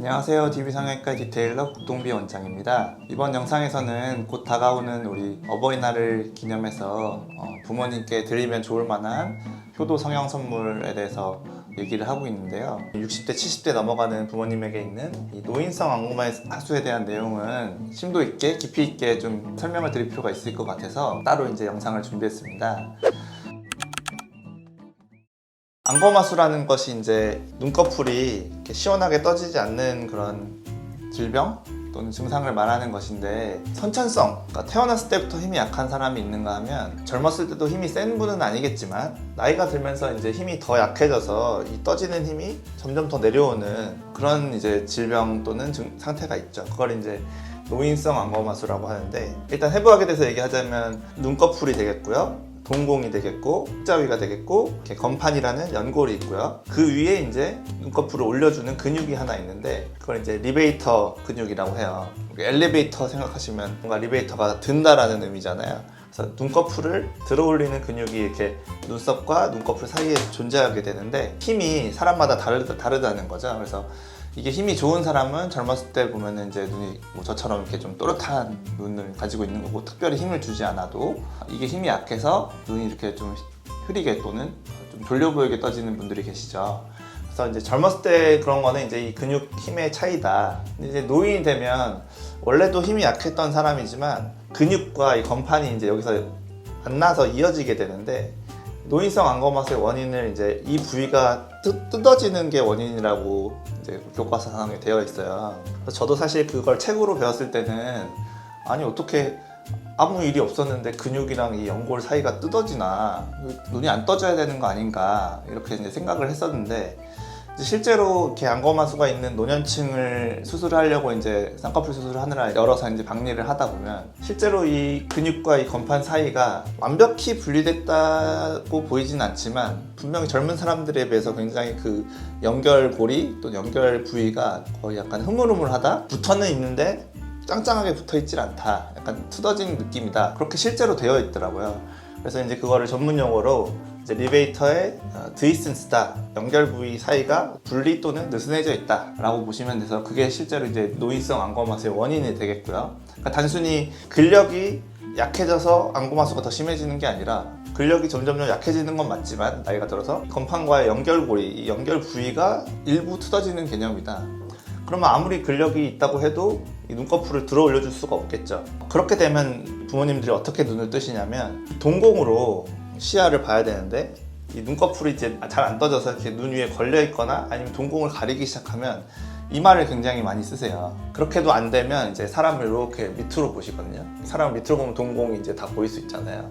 안녕하세요. DB성형외과 디테일러 국동비 원장입니다. 이번 영상에서는 곧 다가오는 우리 어버이날을 기념해서 부모님께 드리면 좋을 만한 효도 성형 선물에 대해서 얘기를 하고 있는데요. 60대, 70대 넘어가는 부모님에게 있는 이 노인성 안고마 하수에 대한 내용은 심도 있게, 깊이 있게 좀 설명을 드릴 필요가 있을 것 같아서 따로 이제 영상을 준비했습니다. 안검하수라는 것이 이제 눈꺼풀이 이렇게 시원하게 떠지지 않는 그런 질병 또는 증상을 말하는 것인데, 선천성, 그러니까 태어났을 때부터 힘이 약한 사람이 있는가 하면 젊었을 때도 힘이 센 분은 아니겠지만 나이가 들면서 이제 힘이 더 약해져서 이 떠지는 힘이 점점 더 내려오는 그런 이제 질병 또는 상태가 있죠. 그걸 이제 노인성 안검하수라고 하는데, 일단 해부학에 대해서 얘기하자면 눈꺼풀이 되겠고요, 동공이 되겠고, 흑자위가 되겠고, 이렇게 건판이라는 연골이 있고요. 그 위에 이제 눈꺼풀을 올려주는 근육이 하나 있는데, 그걸 이제 리베이터 근육이라고 해요. 엘리베이터 생각하시면 뭔가 리베이터가 든다라는 의미잖아요. 그래서 눈꺼풀을 들어 올리는 근육이 이렇게 눈썹과 눈꺼풀 사이에 존재하게 되는데, 힘이 사람마다 다르다는 거죠. 그래서 이게 힘이 좋은 사람은 젊었을 때 보면은 이제 눈이 뭐 저처럼 이렇게 좀 또렷한 눈을 가지고 있는 거고, 특별히 힘을 주지 않아도 이게 힘이 약해서 눈이 이렇게 좀 흐리게 또는 좀 졸려 보이게 떠지는 분들이 계시죠. 그래서 이제 젊었을 때 그런 거는 이제 이 근육 힘의 차이다. 근데 이제 노인이 되면 원래도 힘이 약했던 사람이지만 근육과 이 건판이 이제 여기서 만나서 이어지게 되는데, 노인성 안검하수의 원인을 이제 이 부위가 뜯어지는 게 원인이라고 이제 교과서상에 되어 있어요. 그래서 저도 사실 그걸 책으로 배웠을 때는 아니 어떻게 아무 일이 없었는데 근육이랑 이 연골 사이가 뜯어지나, 눈이 안 떠져야 되는 거 아닌가 이렇게 이제 생각을 했었는데, 실제로 이렇게 안검하수가 있는 노년층을 수술하려고 이제 쌍꺼풀 수술을 하느라 열어서 이제 박리를 하다 보면 실제로 이 근육과 이 건판 사이가 완벽히 분리됐다고 보이진 않지만 분명히 젊은 사람들에 비해서 굉장히 그 연결고리 또 연결 부위가 거의 약간 흐물흐물하다, 붙어는 있는데 짱짱하게 붙어 있질 않다, 약간 뜯어진 느낌이다, 그렇게 실제로 되어 있더라고요. 그래서 이제 그거를 전문 용어로 이제 리베이터의 드이슨스다, 연결 부위 사이가 분리 또는 느슨해져 있다 라고 보시면 돼서, 그게 실제로 이제 노인성 안검하수의 원인이 되겠고요. 그러니까 단순히 근력이 약해져서 안검하수가 더 심해지는 게 아니라, 근력이 점점 약해지는 건 맞지만 나이가 들어서 건판과의 연결고리, 이 연결 부위가 일부 뜯어지는 개념이다. 그러면 아무리 근력이 있다고 해도 이 눈꺼풀을 들어 올려줄 수가 없겠죠. 그렇게 되면 부모님들이 어떻게 눈을 뜨시냐면, 동공으로 시야를 봐야 되는데 이 눈꺼풀이 이제 잘 안 떠져서 이렇게 눈 위에 걸려 있거나 아니면 동공을 가리기 시작하면 이마를 굉장히 많이 쓰세요. 그렇게도 안 되면 이제 사람을 이렇게 밑으로 보시거든요. 사람을 밑으로 보면 동공이 이제 다 보일 수 있잖아요.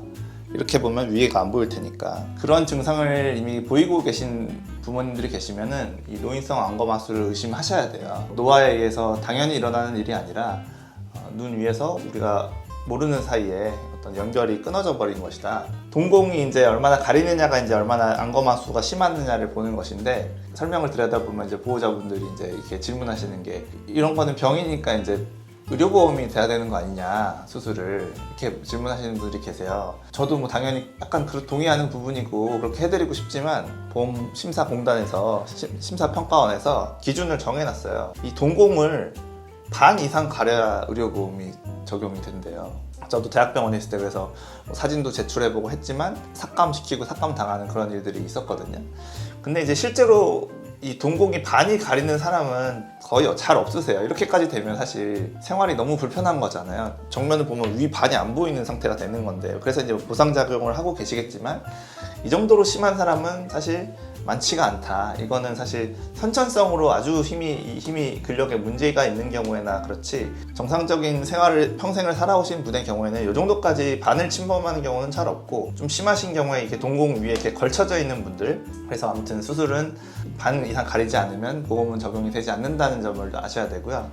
이렇게 보면 위에가 안 보일 테니까. 그런 증상을 이미 보이고 계신 부모님들이 계시면은 이 노인성 안검하수를 의심하셔야 돼요. 노화에 의해서 당연히 일어나는 일이 아니라 눈 위에서 우리가 모르는 사이에 어떤 연결이 끊어져 버린 것이다. 동공이 이제 얼마나 가리느냐가 이제 얼마나 안검하수가 심하느냐를 보는 것인데, 설명을 드리다 보면 이제 보호자분들이 이제 이렇게 질문하시는 게, 이런 거는 병이니까 이제 의료보험이 돼야 되는 거 아니냐, 수술을, 이렇게 질문하시는 분들이 계세요. 저도 뭐 당연히 약간 동의하는 부분이고 그렇게 해드리고 싶지만, 보험 심사공단에서 심사평가원에서 기준을 정해놨어요. 이 동공을 반 이상 가려야 의료보험이 적용이 된대요. 저도 대학병원에 있을 때 그래서 사진도 제출해보고 했지만 삭감시키고 삭감당하는 그런 일들이 있었거든요. 근데 이제 실제로 이 동공이 반이 가리는 사람은 거의 잘 없으세요. 이렇게까지 되면 사실 생활이 너무 불편한 거잖아요. 정면을 보면 위 반이 안 보이는 상태가 되는 건데, 그래서 이제 보상작용을 하고 계시겠지만 이 정도로 심한 사람은 사실 많지가 않다. 이거는 사실 선천성으로 아주 힘이 근력에 문제가 있는 경우에나 그렇지, 정상적인 생활을 평생을 살아오신 분의 경우에는 이 정도까지 반을 침범하는 경우는 잘 없고, 좀 심하신 경우에 이렇게 동공 위에 이렇게 걸쳐져 있는 분들, 그래서 아무튼 수술은 반 이상 가리지 않으면 보험은 적용이 되지 않는다는 점을 아셔야 되고요.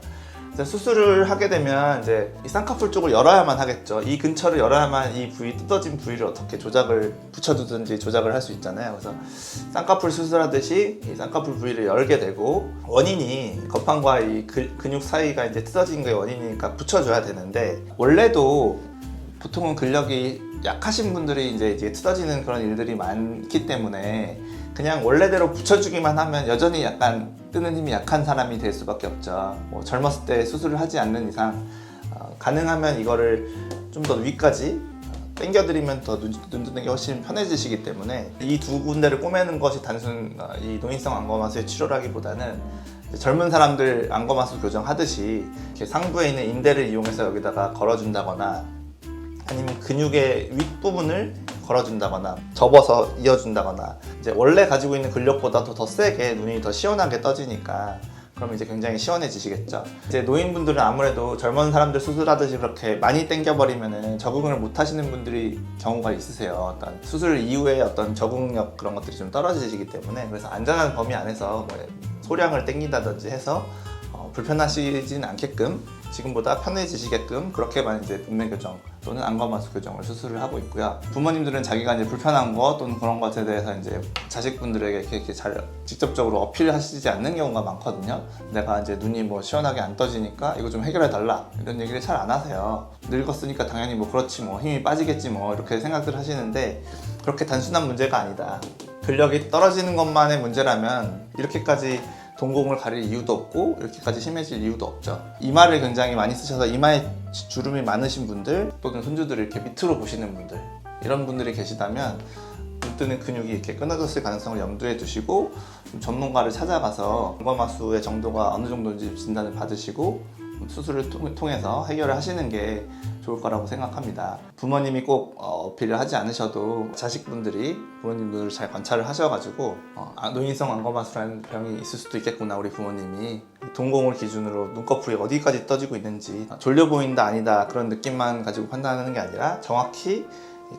수술을 하게 되면 이제 이 쌍꺼풀 쪽을 열어야만 하겠죠. 이 근처를 열어야만 이 부위, 뜯어진 부위를 어떻게 붙여두든지 조작을 할 수 있잖아요. 그래서 쌍꺼풀 수술하듯이 이 쌍꺼풀 부위를 열게 되고, 원인이 건판과 이 근육 사이가 이제 뜯어진 게 원인이니까 붙여줘야 되는데, 원래도 보통은 근력이 약하신 분들이 이제 뜯어지는 그런 일들이 많기 때문에 그냥 원래대로 붙여주기만 하면 여전히 약간 뜨는 힘이 약한 사람이 될 수밖에 없죠. 뭐 젊었을 때 수술을 하지 않는 이상 가능하면 이거를 좀 더 위까지 당겨드리면 더 눈 뜨는 게 훨씬 편해지시기 때문에 이 두 군데를 꼬매는 것이 단순 이 노인성 안검하수의 치료라기보다는 젊은 사람들 안검하수 교정하듯이 이렇게 상부에 있는 인대를 이용해서 여기다가 걸어준다거나 아니면 근육의 윗부분을 걸어준다거나 접어서 이어준다거나 이제 원래 가지고 있는 근력보다도 더 세게 눈이 더 시원하게 떠지니까 그럼 이제 굉장히 시원해지시겠죠. 이제 노인분들은 아무래도 젊은 사람들 수술하듯이 그렇게 많이 당겨버리면은 적응을 못 하시는 분들이 경우가 있으세요. 어떤 수술 이후에 어떤 적응력 그런 것들이 좀 떨어지시기 때문에 그래서 안전한 범위 안에서 뭐 소량을 당긴다든지 해서 불편하시진 않게끔 지금보다 편해지시게끔 그렇게만 이제 분매 교정 또는 안검하수 교정을 수술을 하고 있고요. 부모님들은 자기가 이제 불편한 거 또는 그런 것에 대해서 이제 자식분들에게 이렇게 잘 직접적으로 어필하시지 않는 경우가 많거든요. 내가 이제 눈이 뭐 시원하게 안 떠지니까 이거 좀 해결해 달라 이런 얘기를 잘 안 하세요. 늙었으니까 당연히 뭐 그렇지 뭐 힘이 빠지겠지 뭐 이렇게 생각들 하시는데 그렇게 단순한 문제가 아니다. 근력이 떨어지는 것만의 문제라면 이렇게까지 동공을 가릴 이유도 없고 이렇게까지 심해질 이유도 없죠. 이마를 굉장히 많이 쓰셔서 이마에 주름이 많으신 분들 또는 손주들을 이렇게 밑으로 보시는 분들 이런 분들이 계시다면 눈 뜨는 근육이 이렇게 끊어졌을 가능성을 염두에 두시고 전문가를 찾아가서 안검하수의 정도가 어느 정도인지 진단을 받으시고 수술을 통해서 해결을 하시는 게 좋을 거라고 생각합니다. 부모님이 꼭 어필을 하지 않으셔도 자식분들이 부모님들을 잘 관찰을 하셔가지고 노인성 안검하수라는 병이 있을 수도 있겠구나 우리 부모님이 동공을 기준으로 눈꺼풀이 어디까지 떠지고 있는지 졸려 보인다 아니다 그런 느낌만 가지고 판단하는 게 아니라 정확히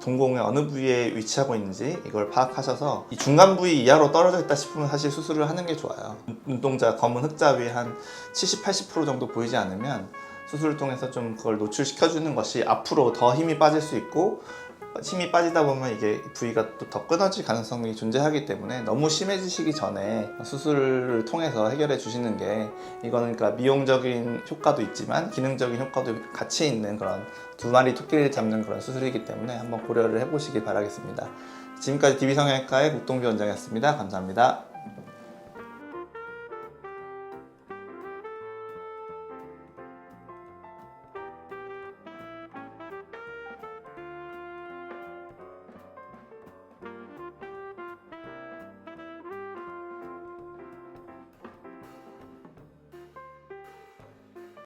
동공의 어느 부위에 위치하고 있는지 이걸 파악하셔서 이 중간 부위 이하로 떨어져 있다 싶으면 사실 수술을 하는 게 좋아요. 눈동자 검은 흑자 위에 한 70, 80% 정도 보이지 않으면 수술을 통해서 좀 그걸 노출시켜주는 것이 앞으로 더 힘이 빠질 수 있고 힘이 빠지다 보면 이게 부위가 또 더 끊어질 가능성이 존재하기 때문에 너무 심해지시기 전에 수술을 통해서 해결해 주시는 게 이거는 그러니까 미용적인 효과도 있지만 기능적인 효과도 같이 있는 그런 두 마리 토끼를 잡는 그런 수술이기 때문에 한번 고려를 해보시기 바라겠습니다. 지금까지 DB성형외과의 국동비 원장이었습니다. 감사합니다.